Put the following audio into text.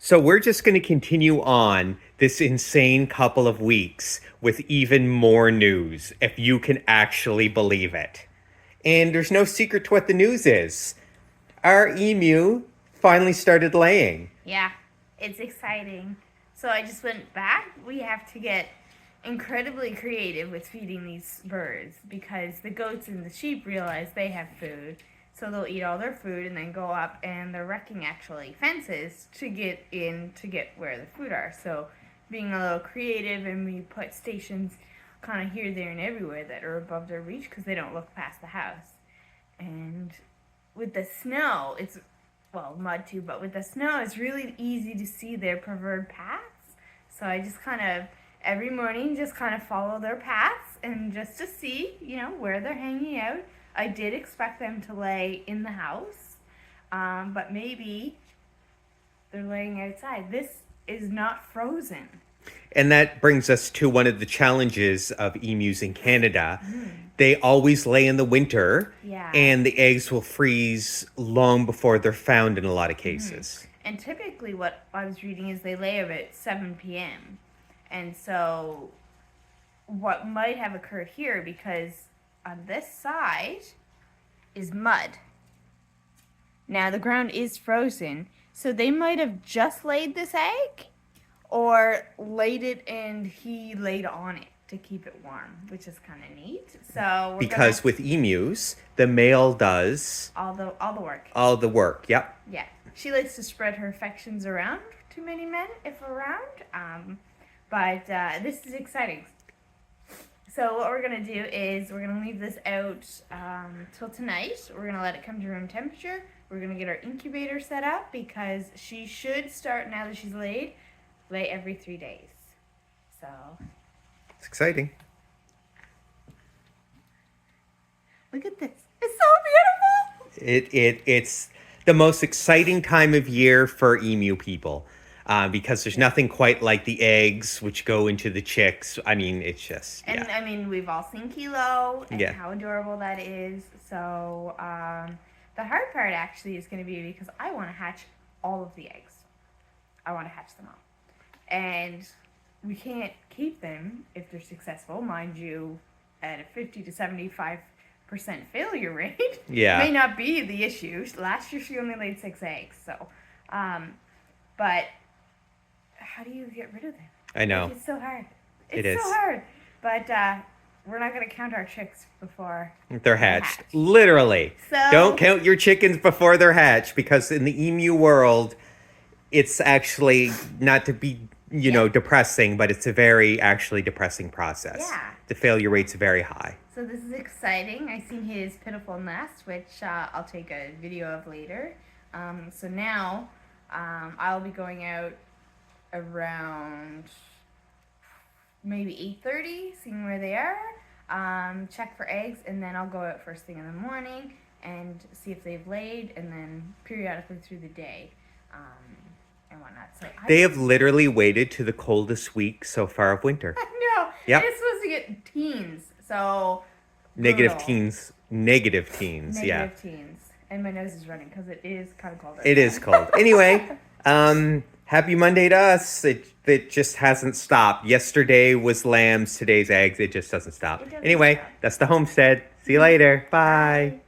So we're just going to continue on this insane couple of weeks with even more news, if you can actually believe it. And there's no secret to what the news is. Our emu finally started laying. Yeah, it's exciting. So I just went back. We have to get incredibly creative with feeding these birds because the goats and the sheep realize they have food. So they'll eat all their food and then go up and they're wrecking actually fences to get in to get where the food are. So being a little creative, and we put stations kind of here, there, and everywhere that are above their reach because they don't look past the house. And with the snow, it's mud too, but with the snow, it's really easy to see their preferred paths. So I just kind of every morning just kind of follow their paths and just to see, where they're hanging out. I did expect them to lay in the house, but maybe they're laying outside. This is not frozen. And that brings us to one of the challenges of emus in Canada. They always lay in the winter, Yeah. and the eggs will freeze long before they're found in a lot of cases. And typically what I was reading is they lay about 7 p.m. And so what might have occurred here, because on this side is mud. Now the ground is frozen, so they might have just laid this egg or laid it and he laid on it to keep it warm, which is kind of neat. So Because with emus, the male does all the work. all the work. Yep. Yeah, she likes to spread her affections around to many men if around. But this is exciting. So what we're going to do is we're going to leave this out till tonight. We're going to let it come to room temperature. We're going to get our incubator set up because she should start, now that she's laid, lay every 3 days. So It's exciting. look at this. It's so beautiful. It's the most exciting time of year for emu people. Because there's nothing quite like the eggs which go into the chicks. I mean, it's just, And yeah. I mean, we've all seen Kilo and Yeah. how adorable that is. So the hard part actually is going to be because I want to hatch all of the eggs. I want to hatch them all. And we can't keep them if they're successful, mind you, at a 50 to 75% failure rate. Yeah. May not be the issue. Last year she only laid 6 eggs. So, but how do you get rid of them? I know. It's so hard. It It's is. so hard. But we're not going to count our chicks before They're hatched. Literally. So Don't count your chickens before they're hatched, because in the emu world, it's actually not to be, depressing, but it's a very actually depressing process. Yeah. The failure rate's very high. So this is exciting. I seen his pitiful nest, which I'll take a video of later. So now I'll be going out around maybe 8:30, seeing where they are, check for eggs, and then I'll go out first thing in the morning and see if they've laid, and then periodically through the day and whatnot. So They have literally waited to the coldest week so far of winter. no, Yep. it's supposed to get teens, so Negative brutal. teens. Negative teens, yeah. Negative teens, and my nose is running because it is kind of cold. It is cold. Anyway, happy Monday to us. It just hasn't stopped. Yesterday was lambs, today's eggs. It just doesn't stop. It doesn't Anyway, stop. that's the homestead. See you later. Bye.